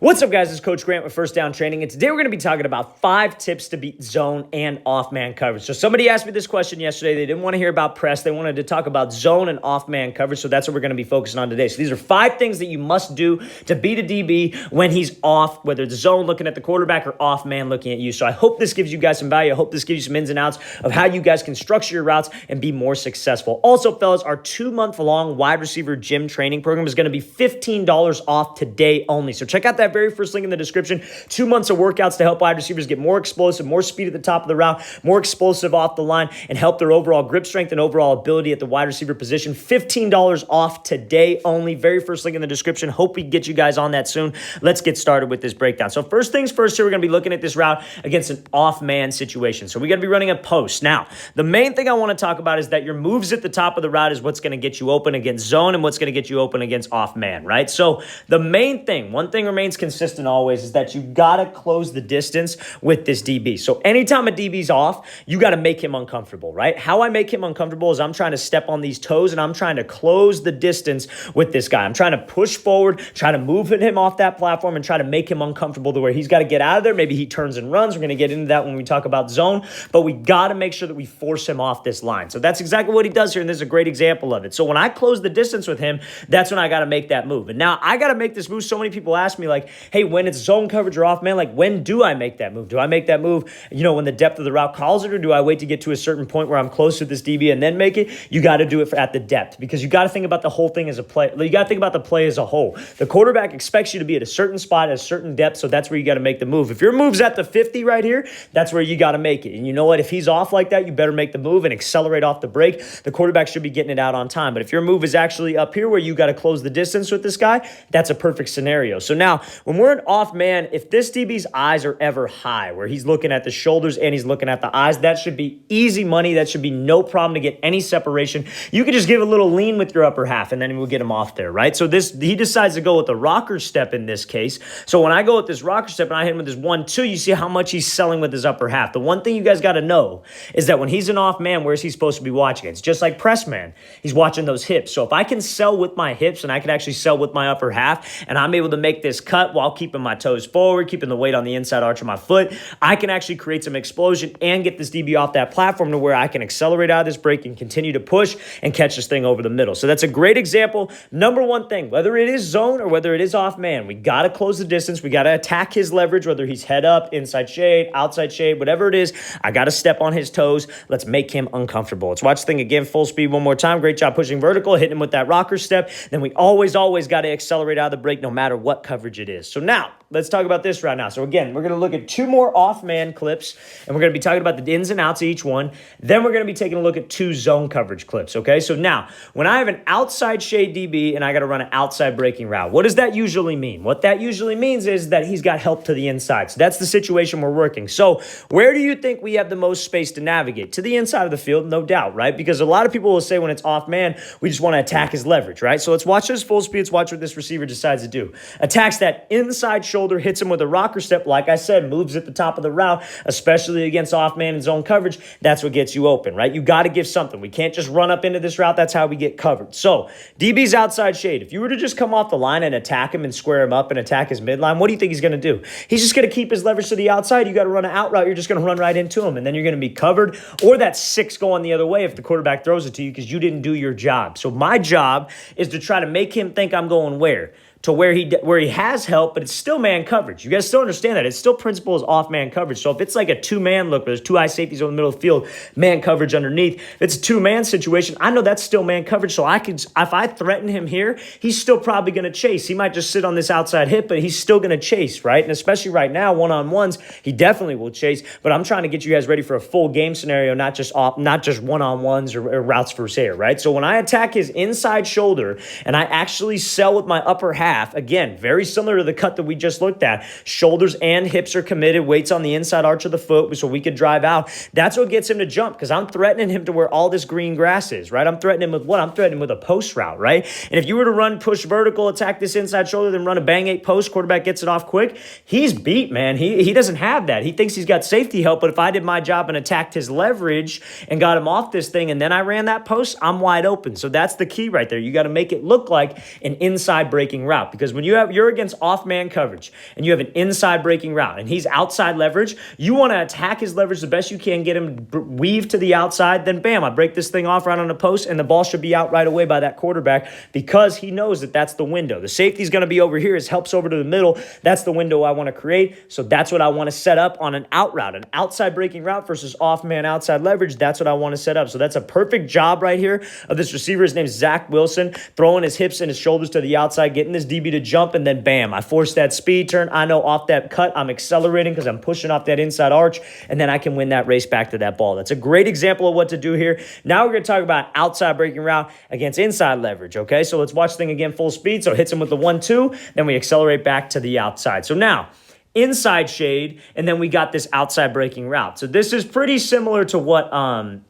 What's up, guys? It's Coach Grant with First Down Training, and today we're going to be talking about 5 tips to beat zone and off-man coverage. So somebody asked me this question yesterday. They didn't want to hear about press. They wanted to talk about zone and off-man coverage, so that's what we're going to be focusing on today. So these are 5 things that you must do to beat a DB when he's off, whether it's zone looking at the quarterback or off-man looking at you. So I hope this gives you guys some value. I hope this gives you some ins and outs of how you guys can structure your routes and be more successful. Also, fellas, our 2-month-long wide receiver gym training program is going to be $15 off today only. So check out that very first link in the description. 2 months of workouts to help wide receivers get more explosive, more speed at the top of the route, more explosive off the line, and help their overall grip strength and overall ability at the wide receiver position. $15 off today only. Very first link in the description. Hope we get you guys on that soon. Let's get started with this breakdown. So first things first here, we're going to be looking at this route against an off-man situation. So we got to be running a post. Now, the main thing I want to talk about is that your moves at the top of the route is what's going to get you open against zone and what's going to get you open against off-man, right? So the main thing, one thing remains consistent always, is that you got to close the distance with this DB. So anytime a DB's off, you got to make him uncomfortable, right? How I make him uncomfortable is I'm trying to step on these toes and I'm trying to close the distance with this guy. I'm trying to push forward, try to move him off that platform and try to make him uncomfortable to where he's got to get out of there. Maybe he turns and runs. We're going to get into that when we talk about zone, but we got to make sure that we force him off this line. So that's exactly what he does here, and this is a great example of it. So when I close the distance with him, that's when I got to make that move. And now I got to make this move. So many people ask me like, hey, when it's zone coverage or off man, like when do I make that move? Do I make that move, when the depth of the route calls it, or do I wait to get to a certain point where I'm close to this DB and then make it? You got to do it at the depth, because you got to think about the whole thing as a play. You got to think about the play as a whole. The quarterback expects you to be at a certain spot, at a certain depth, so that's where you got to make the move. If your move's at the 50 right here, that's where you got to make it. And you know what? If he's off like that, you better make the move and accelerate off the break. The quarterback should be getting it out on time. But if your move is actually up here where you got to close the distance with this guy, that's a perfect scenario. So now, when we're an off man, if this DB's eyes are ever high, where he's looking at the shoulders and he's looking at the eyes, that should be easy money. That should be no problem to get any separation. You could just give a little lean with your upper half, and then we'll get him off there, right? So he decides to go with the rocker step in this case. So when I go with this rocker step and I hit him with this 1-2, you see how much he's selling with his upper half. The one thing you guys got to know is that when he's an off man, where's he supposed to be watching? It's just like press man. He's watching those hips. So if I can sell with my hips and I can actually sell with my upper half, and I'm able to make this cut while keeping my toes forward, keeping the weight on the inside arch of my foot, I can actually create some explosion and get this DB off that platform to where I can accelerate out of this break and continue to push and catch this thing over the middle. So that's a great example. Number one thing, whether it is zone or whether it is off man, we got to close the distance. We got to attack his leverage, whether he's head up, inside shade, outside shade, whatever it is. I got to step on his toes. Let's make him uncomfortable. Let's watch the thing again, full speed one more time. Great job pushing vertical, hitting him with that rocker step. Then we always got to accelerate out of the break no matter what coverage it is. So now, let's talk about this right now. So again, we're going to look at 2 more off-man clips, and we're going to be talking about the ins and outs of each one. Then we're going to be taking a look at 2 zone coverage clips, okay? So now, when I have an outside shade DB and I got to run an outside breaking route, what does that usually mean? What that usually means is that he's got help to the inside. So that's the situation we're working. So where do you think we have the most space to navigate? To the inside of the field, no doubt, right? Because a lot of people will say when it's off-man, we just want to attack his leverage, right? So let's watch this full speed. Let's watch what this receiver decides to do. Attacks that inside shoulder, hits him with a rocker step. Like I said, moves at the top of the route, especially against off-man and zone coverage. That's what gets you open, right? You got to give something. We can't just run up into this route. That's how we get covered. So DB's outside shade. If you were to just come off the line and attack him and square him up and attack his midline, what do you think he's going to do? He's just going to keep his leverage to the outside. You got to run an out route. You're just going to run right into him, and then you're going to be covered, or that 6 going the other way if the quarterback throws it to you because you didn't do your job. So my job is to try to make him think I'm going where? To where he has help, but it's still man coverage. You guys still understand that. It's still principle is off man coverage. So if it's like a 2-man look, where there's 2 high safeties over the middle of the field, man coverage underneath, if it's a 2-man situation, I know that's still man coverage. So if I threaten him here, he's still probably going to chase. He might just sit on this outside hip, but he's still going to chase, right? And especially right now, one-on-ones, he definitely will chase. But I'm trying to get you guys ready for a full game scenario, not just one-on-ones or routes versus air, right? So when I attack his inside shoulder and I actually sell with my upper half, again, very similar to the cut that we just looked at. Shoulders and hips are committed, weights on the inside arch of the foot so we could drive out. That's what gets him to jump, because I'm threatening him to where all this green grass is, right? I'm threatening him with what? I'm threatening him with a post route, right? And if you were to run push vertical, attack this inside shoulder, then run a bang 8 post, quarterback gets it off quick, he's beat, man. He doesn't have that. He thinks he's got safety help, but if I did my job and attacked his leverage and got him off this thing and then I ran that post, I'm wide open. So that's the key right there. You got to make it look like an inside breaking route. route, because when you're against off-man coverage and you have an inside breaking route and he's outside leverage, you want to attack his leverage the best you can, get him to weave to the outside, then bam, I break this thing off right on the post, and the ball should be out right away by that quarterback because he knows that that's the window. The safety's going to be over here. His help's over to the middle. That's the window I want to create. So that's what I want to set up on an out route, an outside breaking route versus off-man outside leverage. That's what I want to set up. So that's a perfect job right here of this receiver. His name's Zach Wilson, throwing his hips and his shoulders to the outside, getting this DB to jump, and then bam, I force that speed turn. I know off that cut, I'm accelerating because I'm pushing off that inside arch, and then I can win that race back to that ball. That's a great example of what to do here. Now we're going to talk about outside breaking route against inside leverage, okay? So let's watch the thing again full speed. So it hits him with the 1-2, then we accelerate back to the outside. So now, inside shade, and then we got this outside breaking route. So this is pretty similar to what I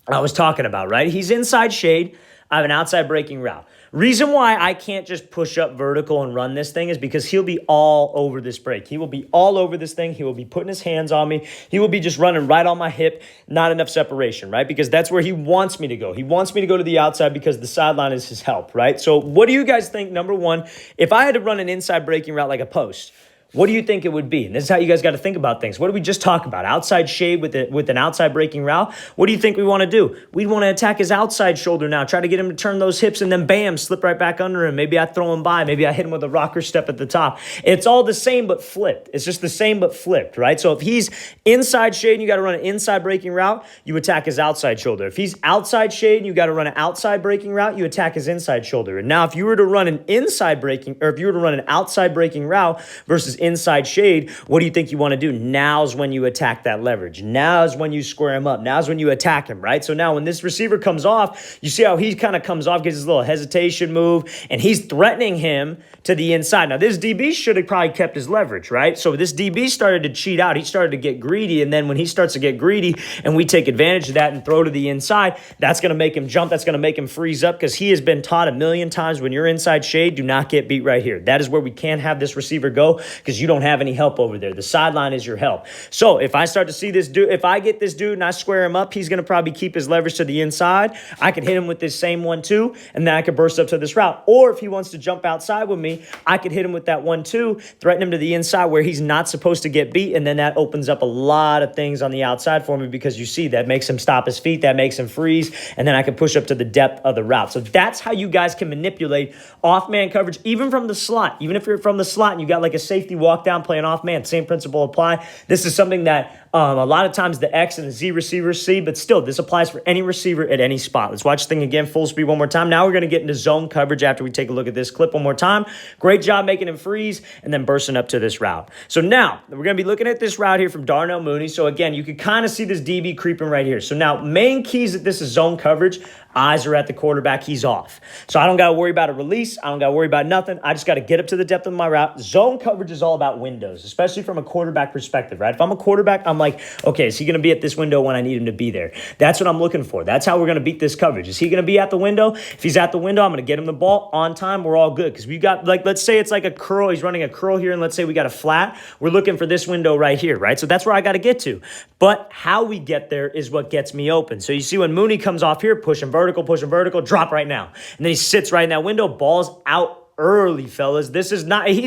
was talking about, right? He's inside shade. I have an outside breaking route. Reason why I can't just push up vertical and run this thing is because he'll be all over this break. He will be all over this thing. He will be putting his hands on me. He will be just running right on my hip, not enough separation, right? Because that's where he wants me to go. He wants me to go to the outside because the sideline is his help, right? So what do you guys think, number one, if I had to run an inside breaking route like a post, what do you think it would be? And this is how you guys got to think about things. What did we just talk about? Outside shade with an outside breaking route. What do you think we want to do? We want to attack his outside shoulder now, try to get him to turn those hips, and then bam, slip right back under him. Maybe I throw him by. Maybe I hit him with a rocker step at the top. It's all the same but flipped. It's just the same but flipped, right? So if he's inside shade and you got to run an inside breaking route, you attack his outside shoulder. If he's outside shade and you got to run an outside breaking route, you attack his inside shoulder. And now if you were to run an inside breaking, or if you were to run an outside breaking route versus inside shade, what do you think you want to do? Now's when you attack that leverage. Now's when you square him up. Now's when you attack him, right? So now when this receiver comes off, you see how he kind of comes off, gets his little hesitation move, and he's threatening him to the inside. Now, this DB should have probably kept his leverage, right? So this DB started to cheat out. He started to get greedy, and then when he starts to get greedy and we take advantage of that and throw to the inside, that's going to make him jump. That's going to make him freeze up because he has been taught a million times when you're inside shade, do not get beat right here. That is where we can't have this receiver go because you don't have any help over there. The sideline is your help. So if I start to see this dude, if I get this dude and I square him up, he's going to probably keep his leverage to the inside. I could hit him with this same 1-2, and then I could burst up to this route. Or if he wants to jump outside with me, I could hit him with that 1-2, threaten him to the inside where he's not supposed to get beat, and then that opens up a lot of things on the outside for me because you see that makes him stop his feet, that makes him freeze, and then I can push up to the depth of the route. So that's how you guys can manipulate off-man coverage, even from the slot. Even if you're from the slot and you got like a safety walk down playing off-man, same principle apply. This is something that a lot of times the X and the Z receivers see, but still, this applies for any receiver at any spot. Let's watch the thing again, full speed one more time. Now we're going to get into zone coverage after we take a look at this clip one more time. Great job making him freeze and then bursting up to this route. So now we're going to be looking at this route here from Darnell Mooney. So again, you can kind of see this DB creeping right here. So now main keys that this is zone coverage. Eyes are at the quarterback. He's off. So I don't got to worry about a release. I don't got to worry about nothing. I just got to get up to the depth of my route. Zone coverage is all about windows, especially from a quarterback perspective, right? If I'm a quarterback, I'm like, okay, is he going to be at this window when I need him to be there? That's what I'm looking for. That's how we're going to beat this coverage. Is he going to be at the window? If he's at the window, I'm going to get him the ball on time. We're all good because we got, like, let's say it's like a curl. He's running a curl here, and let's say we got a flat. We're looking for this window right here, right? So that's where I got to get to. But how we get there is what gets me open. So you see when Mooney comes off here, pushing vertical, drop right now. And then he sits right in that window, ball's out early, fellas. He's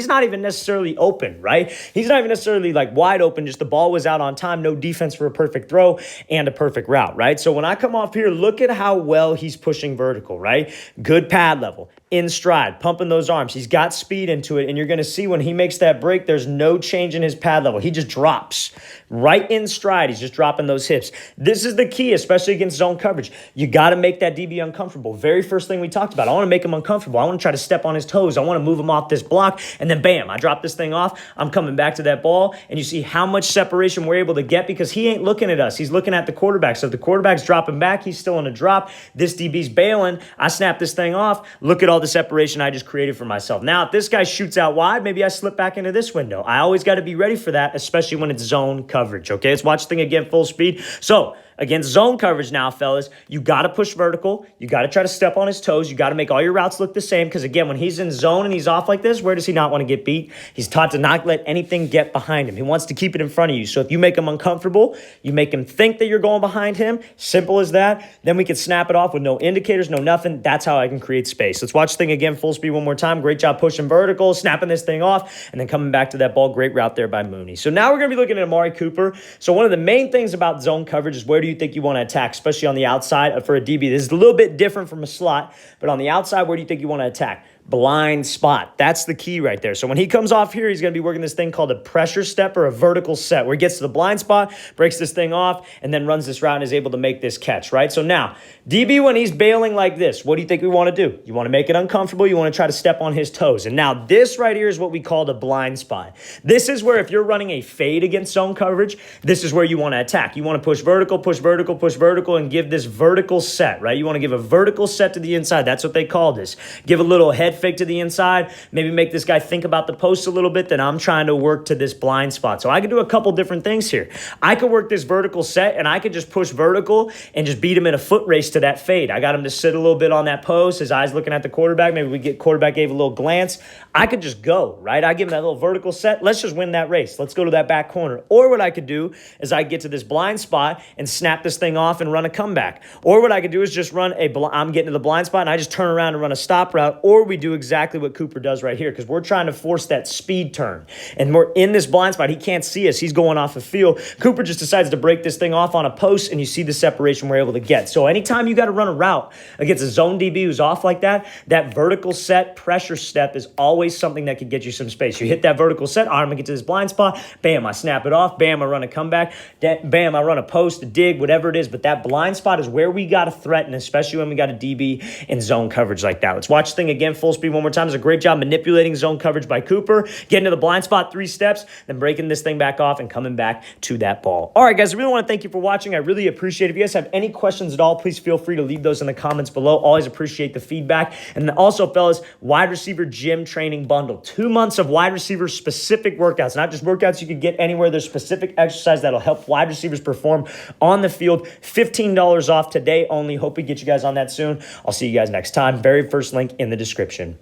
not even necessarily open, right? He's not even necessarily like wide open, just the ball was out on time, no defense for a perfect throw and a perfect route, right? So when I come off here, look at how well he's pushing vertical, right? Good pad level, in stride, pumping those arms. He's got speed into it, and you're going to see when he makes that break, there's no change in his pad level. He just drops right in stride. He's just dropping those hips. This is the key, especially against zone coverage. You got to make that DB uncomfortable. Very first thing we talked about. I want to make him uncomfortable. I want to try to step on his toes. I want to move him off this block, and then bam, I drop this thing off. I'm coming back to that ball, and you see how much separation we're able to get because he ain't looking at us. He's looking at the quarterback. So if the quarterback's dropping back, he's still in a drop. This DB's bailing. I snap this thing off. Look at all the separation I just created for myself. Now, if this guy shoots out wide, maybe I slip back into this window. I always got to be ready for that, especially when it's zone coverage, okay? Let's watch the thing again full speed. So Against zone coverage now, fellas, you got to push vertical. You got to try to step on his toes. You got to make all your routes look the same because, again, when he's in zone and he's off like this, where does he not want to get beat? He's taught to not let anything get behind him. He wants to keep it in front of you. So if you make him uncomfortable, you make him think that you're going behind him, simple as that, then we can snap it off with no indicators, no nothing. That's how I can create space. Let's watch the thing again, full speed one more time. Great job pushing vertical, snapping this thing off, and then coming back to that ball. Great route there by Mooney. So now we're going to be looking at Amari Cooper. So one of the main things about zone coverage is where do you think you want to attack, especially on the outside for a DB. This is a little bit different from a slot, but on the outside, where do you think you want to attack? Blind spot. That's the key right there. So when he comes off here, he's going to be working this thing called a pressure step or a vertical set, where he gets to the blind spot, breaks this thing off, and then runs this route and is able to make this catch, right? So now, DB, when he's bailing like this, what do you think we want to do? You want to make it uncomfortable. You want to try to step on his toes. And now this right here is what we call the blind spot. This is where if you're running a fade against zone coverage, this is where you want to attack. You want to push vertical, push vertical, push vertical, and give this vertical set, right? You want to give a vertical set to the inside. That's what they call this. Give a little head fake to the inside, maybe make this guy think about the post a little bit, then I'm trying to work to this blind spot. So I could do a couple different things here. I could work this vertical set, and I could just push vertical and just beat him in a foot race to that fade. I got him to sit a little bit on that post, his eyes looking at the quarterback. Maybe we get quarterback gave a little glance. I could just go, right? I give him that little vertical set. Let's just win that race. Let's go to that back corner. Or what I could do is I get to this blind spot and snap this thing off and run a comeback. Or what I could do is just run I'm getting to the blind spot and I just turn around and run a stop route. Or we do exactly what Cooper does right here, because we're trying to force that speed turn. And we're in this blind spot. He can't see us. He's going off the field. Cooper just decides to break this thing off on a post, and you see the separation we're able to get. So anytime you got to run a route against a zone DB who's off like that, that vertical set pressure step is always something that could get you some space. You hit that vertical set, I'm going to get to this blind spot, bam, I snap it off, bam, I run a comeback, bam, I run a post, a dig, whatever it is. But that blind spot is where we got to threaten, especially when we got a DB in zone coverage like that. Let's watch the thing again, full speed one more time. It's a great job manipulating zone coverage by Cooper, getting to the blind spot 3 steps, then breaking this thing back off and coming back to that ball. All right, guys, I really want to thank you for watching. I really appreciate it. If you guys have any questions at all, please feel free to leave those in the comments below. Always appreciate the feedback. And then also, fellas, wide receiver gym training bundle. 2 months of wide receiver specific workouts, not just workouts you could get anywhere. There's specific exercise that'll help wide receivers perform on the field. $15 off today only. Hope we get you guys on that soon. I'll see you guys next time. Very first link in the description.